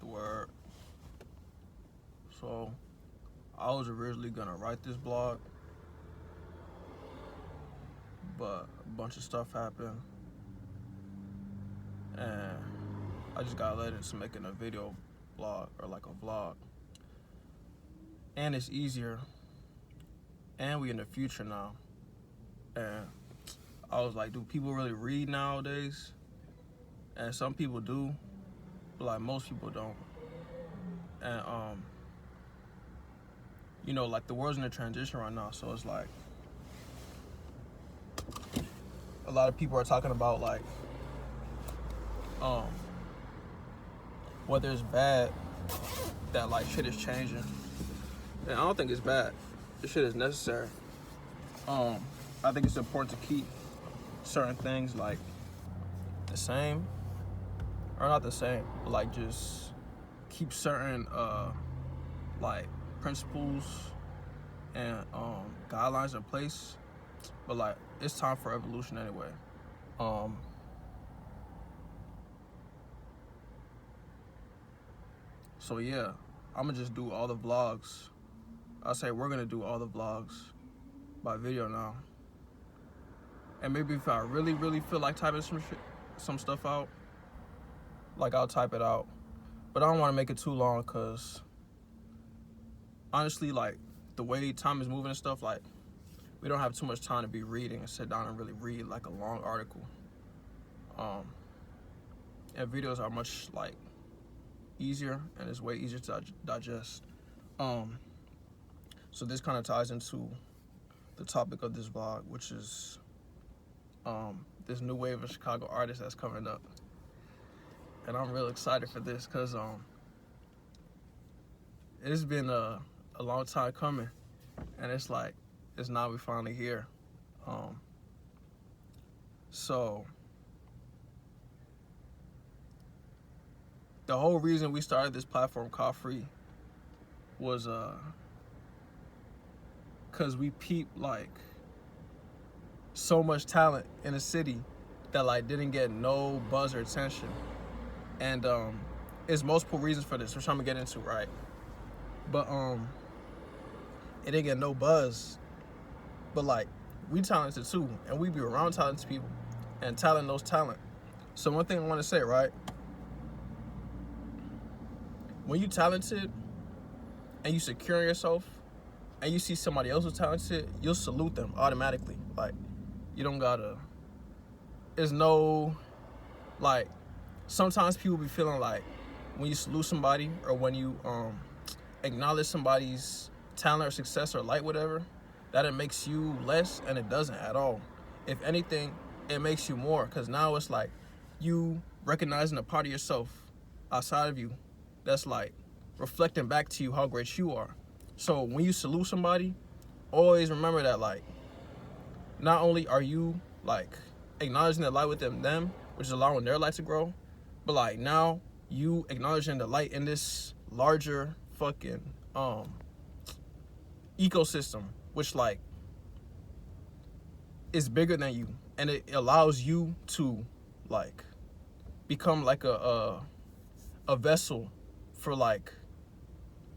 the word. So I was originally gonna write this blog, but a bunch of stuff happened, and I just got led into making a video blog or like a vlog. And it's easier, and we in the future now. And I was like, do people really read nowadays? And some people do, but like most people don't. And you know, like the world's in a transition right now, so it's like a lot of people are talking about like whether it's bad that like shit is changing. And I don't think it's bad. This shit is necessary. I think it's important to keep certain things like the same, or not the same, but like just keep certain like principles and guidelines in place. But like it's time for evolution anyway. So yeah, I'm gonna just do all the vlogs. I say we're gonna do all the vlogs by video now. And maybe if I really feel like typing some stuff out, like I'll type it out. But I don't want to make it too long, cause honestly, like the way time is moving and stuff, like we don't have too much time to be reading and sit down and really read like a long article. And videos are much like easier, and it's way easier to digest. So this kind of ties into the topic of this vlog, which is this new wave of Chicago artists that's coming up. And I'm real excited for this, because it's been a long time coming, and it's like it's now we finally here. So the whole reason we started this platform called Free was because we peeped like so much talent in the city that like didn't get no buzz or attention. And there's multiple reasons for this, which I'm gonna get into, right? But it didn't get no buzz. But like we talented too, and we be around talented people, and talent knows talent. So one thing I want to say, right? When you talented and you secure yourself, and you see somebody else who's talented, you'll salute them automatically. Like you don't gotta. There's no like. Sometimes people be feeling like when you salute somebody, or when you acknowledge somebody's talent or success or light, whatever, that it makes you less, and it doesn't at all. If anything, it makes you more, because now it's like you recognizing a part of yourself outside of you that's like reflecting back to you how great you are. So when you salute somebody, always remember that like not only are you like acknowledging the light within them, which is allowing their light to grow, but like now you acknowledging the light in this larger fucking ecosystem, which like is bigger than you, and it allows you to like become like a vessel for like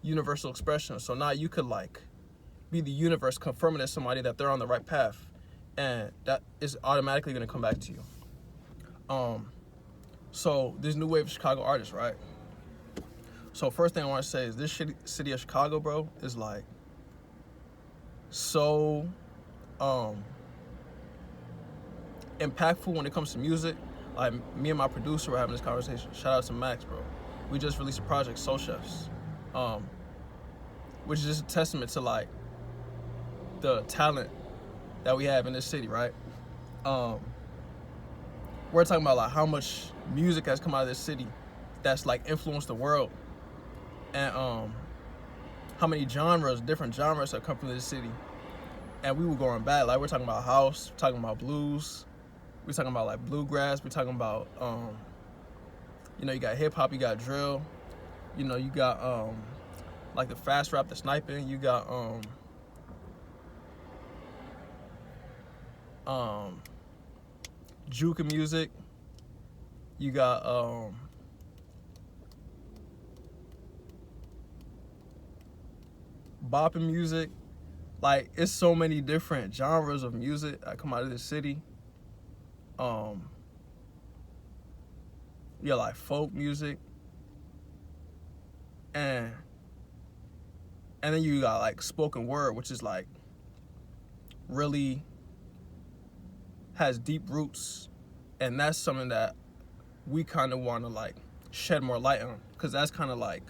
universal expression. So now you could like be the universe confirming to somebody that they're on the right path, and that is automatically gonna come back to you. So this new wave of Chicago artists, right? So first thing I want to say is this city of Chicago, bro, is like so impactful when it comes to music. Like me and my producer were having this conversation. Shout out to Max, bro. We just released a project, Soul Chefs, which is just a testament to like the talent that we have in this city, right? We're talking about like how much music has come out of this city that's like influenced the world, and how many different genres have come from this city. And we were going back, like we're talking about house, we're talking about blues, we're talking about like bluegrass, we're talking about you know, you got hip hop, you got drill, you know, you got like the fast rap, the sniping, you got juke music, you got bopping music. Like, it's so many different genres of music that come out of this city. Yeah, like folk music, and then you got like spoken word, which is like really has deep roots, and that's something that we kind of want to like shed more light on, because that's kind of like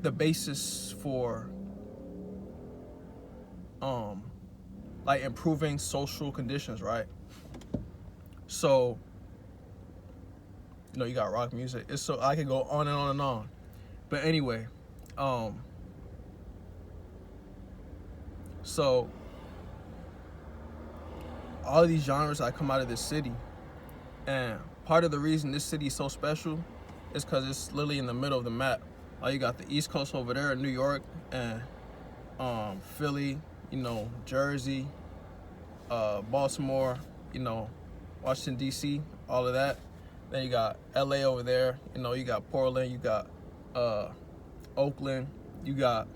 the basis for like improving social conditions, right? So, you got rock music. It's so I could go on and on and on. But anyway, so all of these genres that come out of this city, and part of the reason this city is so special is because it's literally in the middle of the map. Like, you got the East Coast over there in New York, and Philly, Jersey, Baltimore, Washington, D.C., all of that. Then you got LA over there, you got Portland, you got Oakland, you got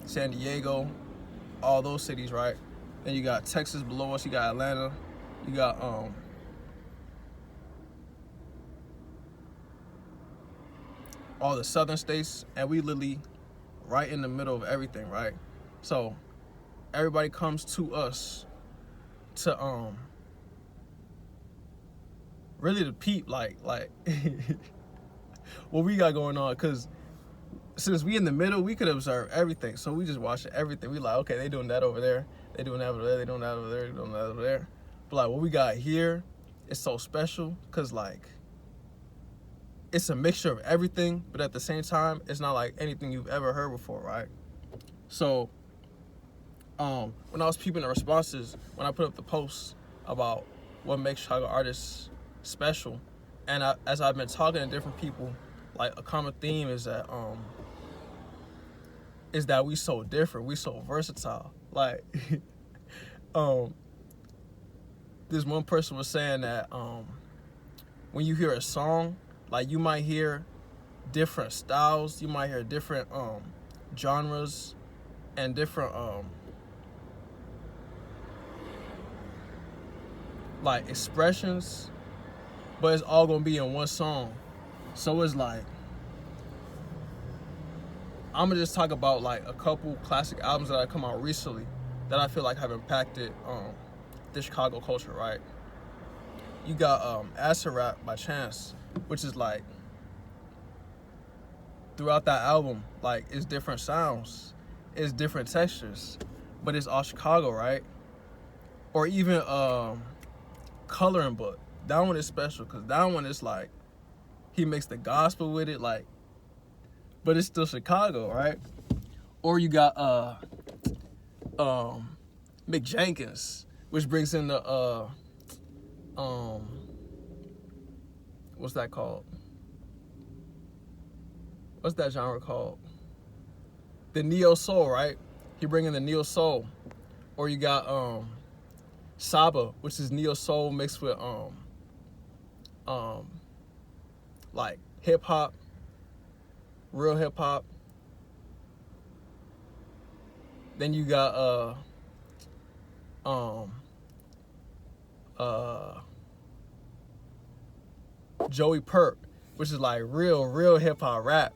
San Diego, all those cities, right? Then you got Texas below us, you got Atlanta, you got all the southern states, and we literally right in the middle of everything, right? So everybody comes to us to really to peep like what we got going on, because since we in the middle, we could observe everything. So we just watch everything. We like, okay, they doing that over there, they doing that over there, they doing that over there, they doing that over there. But like what we got here is so special, because like it's a mixture of everything, but at the same time, it's not like anything you've ever heard before, right? So when I was peeping the responses, when I put up the posts about what makes Chicago artists special, and as I've been talking to different people, like a common theme is that we so different, we so versatile. Like this one person was saying that when you hear a song, like you might hear different styles, you might hear different genres and different like expressions, but it's all gonna be in one song. So it's like, I'm gonna just talk about like a couple classic albums that have come out recently that I feel like have impacted the Chicago culture, right? You got Acid Rap by Chance, which is like, throughout that album, like it's different sounds, it's different textures, but it's all Chicago, right? Or even Coloring Book. That one is special, because that one is like, he mixed the gospel with it, like, but it's still Chicago, right? Or you got Mick Jenkins, which brings in the what's that called? What's that genre called? The neo soul, right? He bring in the neo soul. Or you got Saba, which is neo soul mixed with like hip hop, real hip hop. Then you got Joey Perk, which is like real hip hop rap,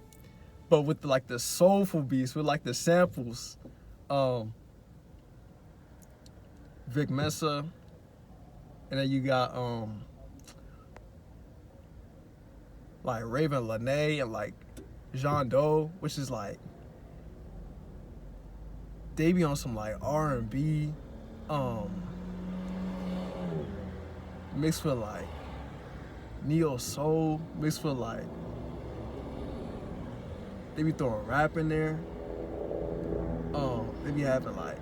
but with like the soulful beats, with like the samples. Vic Mensa, and then you got like Raven Lenae and like Jean Doe, which is like, they be on some like R&B mixed with like neo soul, mixed with like, they be throwing rap in there. They be having like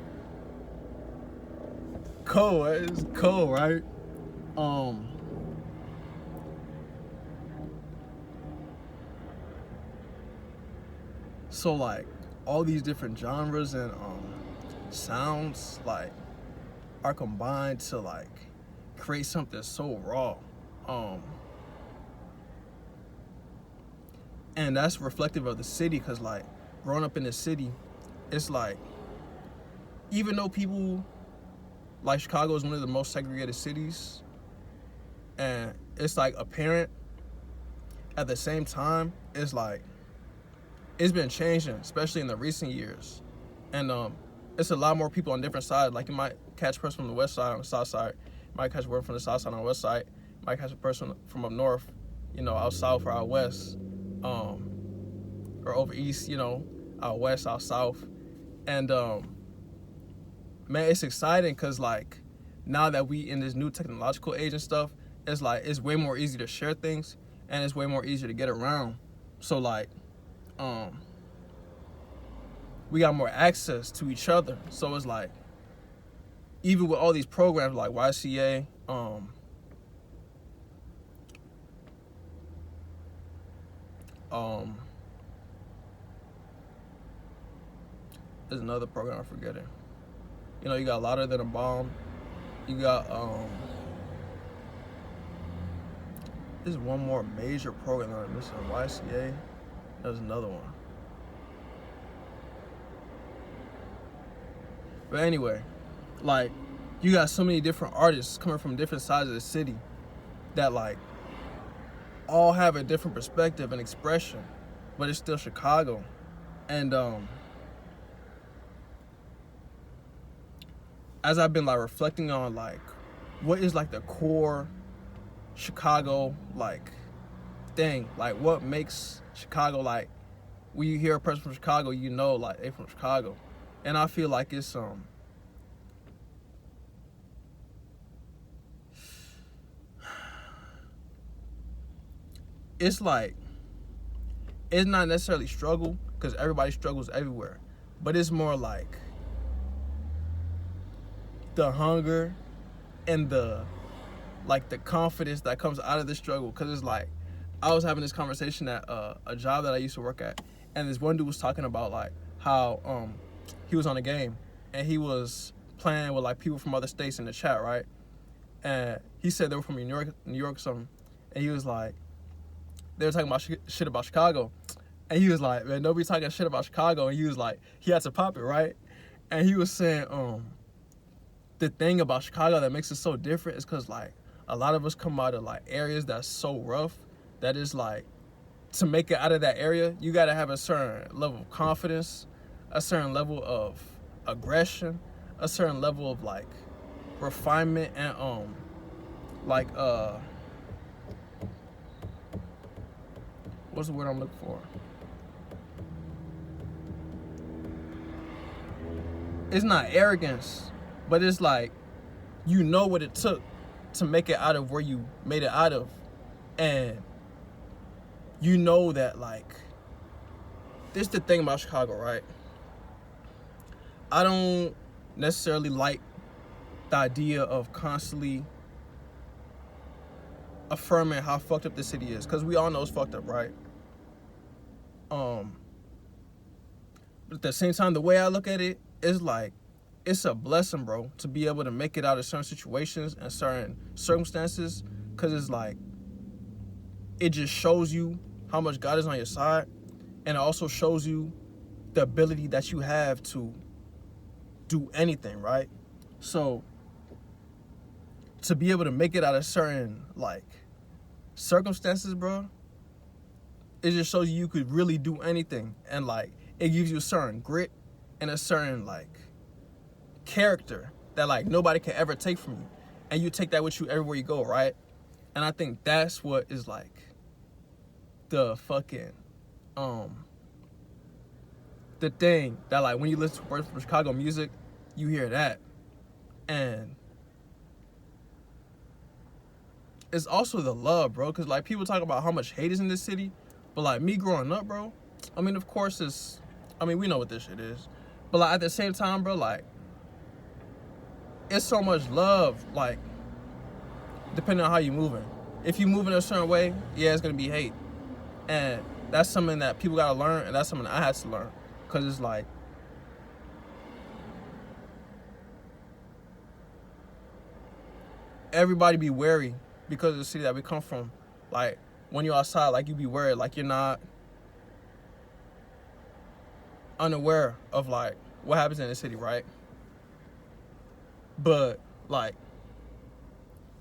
it's cold, right? So like all these different genres and sounds like are combined to like create something so raw. And that's reflective of the city, because like growing up in the city, it's like, even though people like Chicago is one of the most segregated cities, and it's like apparent, at the same time, it's like it's been changing, especially in the recent years. And it's a lot more people on different sides. Like, you might catch a person from the west side on the south side, you might catch a person from the south side on the west side, you might catch a person from up north, out south or out west, or over east, out west, out south. And man, it's exciting because like now that we in this new technological age and stuff, it's like it's way more easy to share things, and it's way more easier to get around. So like we got more access to each other. So it's like, even with all these programs like YCA, there's another program I'm forgetting. You got Louder Than a Bomb. You got there's one more major program that I'm missing. YCA. There's another one. But anyway, like, you got so many different artists coming from different sides of the city that like all have a different perspective and expression, but it's still Chicago. And as I've been like reflecting on like what is like the core Chicago like thing, like what makes Chicago, like when you hear a person from Chicago, like they from Chicago. And I feel like it's like, it's not necessarily struggle, because everybody struggles everywhere, but it's more like the hunger and the confidence that comes out of the struggle. Because it's like, I was having this conversation at a job that I used to work at, and this one dude was talking about like how he was on a game and he was playing with like people from other states in the chat, right? And he said they were from New York or something, and he was like, they were talking about shit about Chicago, and he was like, man, nobody talking shit about Chicago. And he was like, he had to pop it, right? And he was saying the thing about Chicago that makes it so different is because like a lot of us come out of like areas that's so rough that is like, to make it out of that area, you got to have a certain level of confidence, a certain level of aggression, a certain level of like refinement, and what's the word I'm looking for? It's not arrogance, but it's like, what it took to make it out of where you made it out of. And that like, this is the thing about Chicago, right? I don't necessarily like the idea of constantly affirming how fucked up the city is, because we all know it's fucked up, right? But at the same time, the way I look at it is like, it's a blessing, bro, to be able to make it out of certain situations and certain circumstances, because it's like, it just shows you how much God is on your side, and it also shows you the ability that you have to do anything, right? So to be able to make it out of certain like circumstances, bro, it just shows you could really do anything. And like, it gives you a certain grit and a certain like character that like nobody can ever take from you, and you take that with you everywhere you go, right? And I think that's what is like the fucking the thing that like when you listen to words from Chicago music, you hear that. And it's also the love, bro, because like people talk about how much hate is in this city, but like me growing up, bro, I mean, of course we know what this shit is, but like at the same time, bro, like it's so much love, like depending on how you moving. If you move in a certain way, yeah, it's gonna be hate. And that's something that people gotta learn, and that's something I had to learn. Cause it's like, everybody be wary because of the city that we come from. Like when you're outside, like you be worried, like you're not unaware of like what happens in the city, right? But like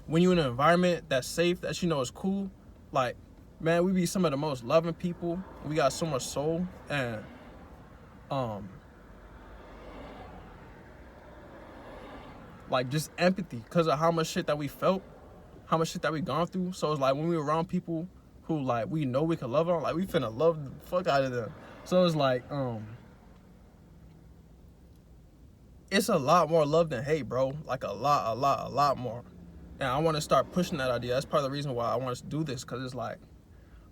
when you're in an environment that's safe, that you know is cool, like man, we be some of the most loving people. We got so much soul and like just empathy because of how much shit that we felt, how much shit that we gone through. So it's like when we around people who like we know we can love on, like we finna love the fuck out of them. So it's like it's a lot more love than hate, bro. Like a lot more. And I want to start pushing that idea. That's part of the reason why I want us to do this, because it's like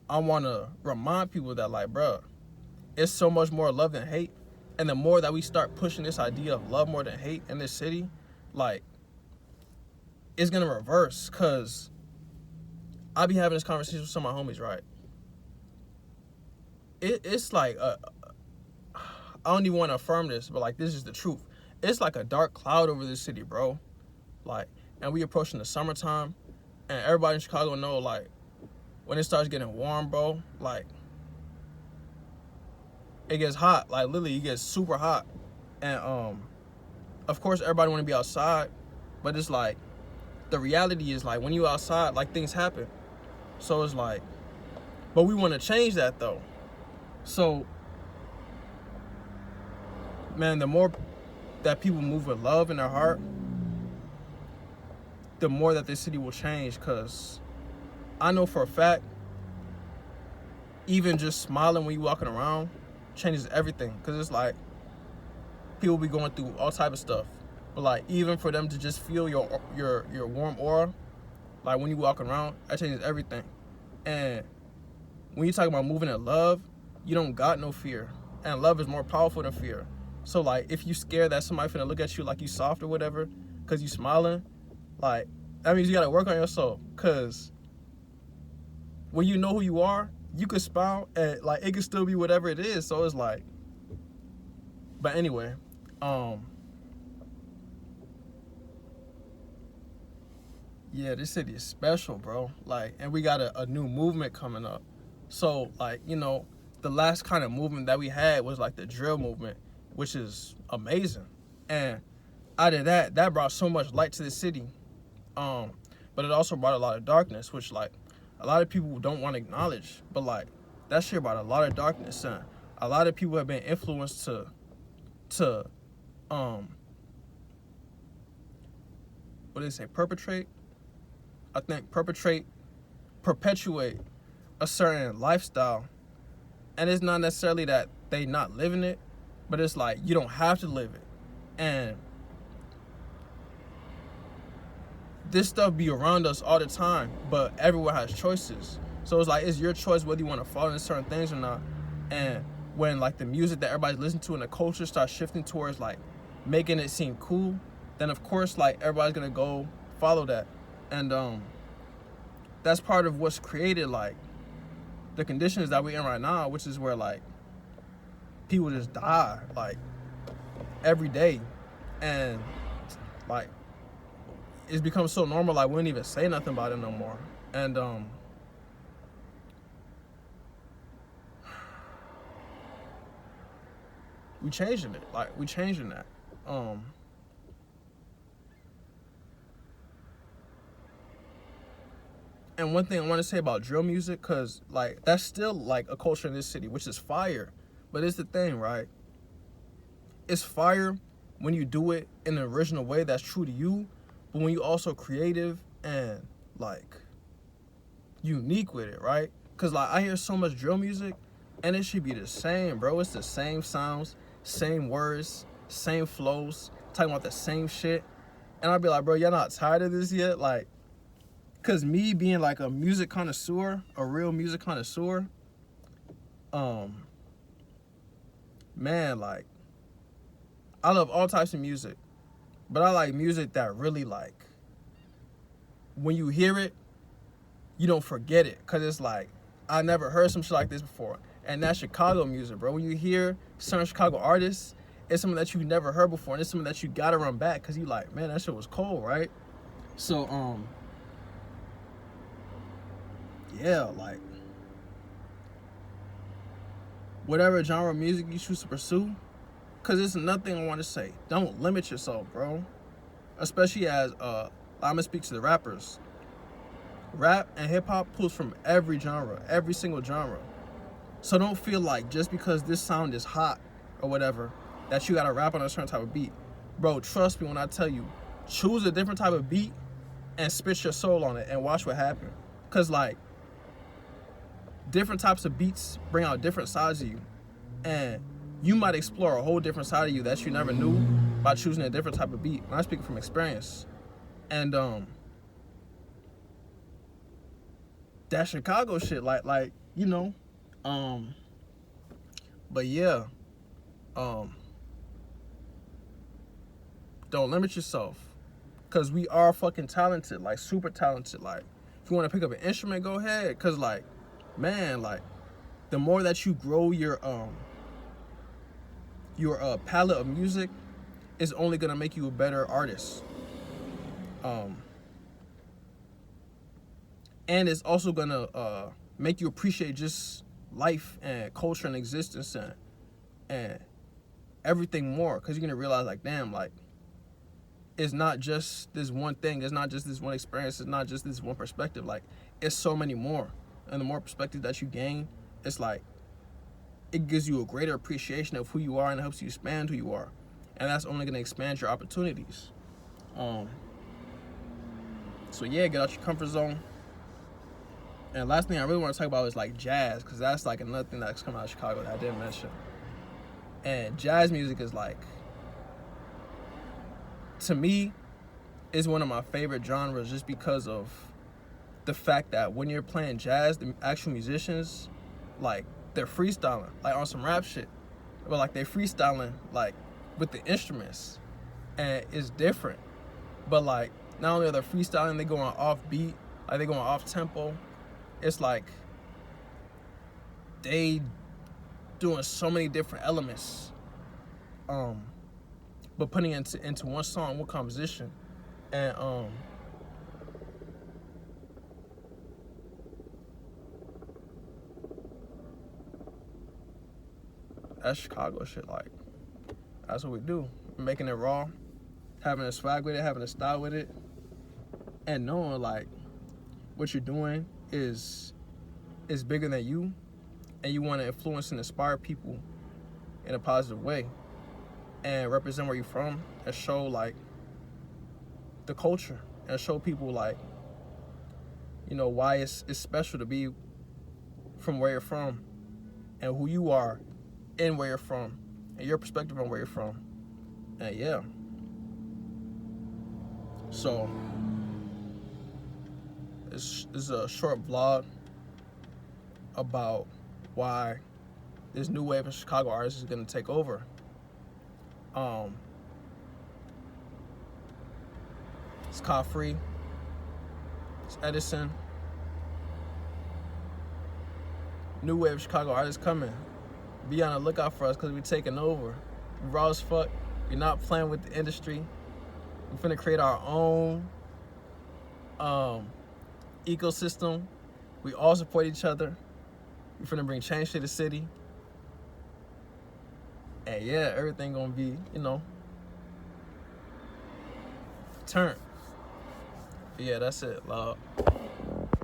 I want to remind people that like, bro, it's so much more love than hate. And the more that we start pushing this idea of love more than hate in this city, like it's gonna reverse. Cause I be having this conversation with some of my homies, right? It's like I don't even want to affirm this, but like this is the truth. It's like a dark cloud over this city, bro. Like, and we approaching the summertime, and everybody in Chicago know like when it starts getting warm, bro, like it gets hot. Like literally, it gets super hot, and of course everybody want to be outside, but it's like the reality is like when you outside, like things happen. So it's like, but we want to change that though. So, man, the more that people move with love in their heart, the more that this city will change. Cause I know for a fact, even just smiling when you walking around changes everything. Cause it's like people be going through all type of stuff, but like even for them to just feel your warm aura, like when you walk around, that changes everything. And when you talk about moving in love, you don't got no fear, and love is more powerful than fear. So like if you scared that somebody finna look at you like you soft or whatever cause you smiling, like that means you gotta work on yourself. Cause when you know who you are, you could smile and like it could still be whatever it is. So it's like, but anyway, yeah, this city is special, bro. Like, and we got a new movement coming up. So like, you know, the last kind of movement that we had was like the drill movement, which is amazing. And out of that brought so much light to the city. But it also brought a lot of darkness, which like a lot of people don't want to acknowledge. But like that shit brought a lot of darkness, and a lot of people have been influenced to what do they say, perpetuate a certain lifestyle. And it's not necessarily that they not living it, but it's like you don't have to live it. And this stuff be around us all the time, but everyone has choices. So it's like it's your choice whether you want to follow into certain things or not. And when like the music that everybody's listening to and the culture starts shifting towards like making it seem cool, then of course like everybody's gonna go follow that. And that's part of what's created like the conditions that we're in right now, which is where like people just die like every day. And like it's become so normal, like we don't even say nothing about it no more. And we changing it, like we changing that. And one thing I want to say about drill music, cause like that's still like a culture in this city, which is fire. But it's the thing, right? It's fire when you do it in an original way that's true to you, but when you also creative and like unique with it, right? Cause like I hear so much drill music and it should be the same, bro. It's the same sounds, same words, same flows, talking about the same shit. And I'd be like, bro, y'all not tired of this yet? Like, cause me being like a music connoisseur, a real music connoisseur, man, like I love all types of music, but I like music that really like when you hear it, you don't forget it. Cause it's like I never heard some shit like this before. And that's Chicago music, bro. When you hear certain Chicago artists, it's something that you never heard before, and it's something that you gotta run back cause you like, man, that shit was cold, right? So yeah, like whatever genre of music you choose to pursue, because it's nothing I want to say. Don't limit yourself, bro. Especially as I'm gonna speak to the rappers. Rap and hip hop pulls from every genre, every single genre. So don't feel like just because this sound is hot or whatever that you gotta rap on a certain type of beat. Bro, trust me when I tell you, choose a different type of beat and spit your soul on it and watch what happens. Cause like different types of beats bring out different sides of you, and you might explore a whole different side of you that you never knew by choosing a different type of beat. And I'm speaking from experience. And that Chicago shit, like you know, but yeah, don't limit yourself, cause we are fucking talented, like super talented. Like if you want to pick up an instrument, go ahead, cause like, man, like the more that you grow your palette of music, is only gonna make you a better artist. And it's also gonna make you appreciate just life and culture and existence and everything more, because you're gonna realize like, damn, like it's not just this one thing, it's not just this one experience, it's not just this one perspective, like it's so many more. And the more perspective that you gain, it's like it gives you a greater appreciation of who you are and helps you expand who you are, and that's only gonna expand your opportunities. So yeah, get out your comfort zone. And last thing I really want to talk about is like jazz, because that's like another thing that's coming out of Chicago that I didn't mention. And jazz music is like, to me, is one of my favorite genres, just because of the fact that when you're playing jazz, the actual musicians, like they're freestyling, like on some rap shit, but like they're freestyling like with the instruments, and it's different. But like not only are they freestyling, they going off beat, like they going off tempo. It's like they doing so many different elements, but putting it into one song, one composition, and that's Chicago shit. Like that's what we do, making it raw, having a swag with it, having a style with it, and knowing like what you're doing is bigger than you, and you want to influence and inspire people in a positive way, and represent where you're from, and show like the culture, and show people like, you know, why it's special to be from where you're from, and who you are and where you're from, and your perspective on where you're from. And yeah, so this is a short vlog about why this new wave of Chicago artists is gonna take over. It's called Free. It's Edison. New wave of Chicago artists coming. Be on the lookout for us, because we're taking over. We're raw as fuck. We're not playing with the industry. We're finna create our own ecosystem. We all support each other. We're finna bring change to the city. And yeah, everything gonna be, you know, turn. But yeah, that's it, love.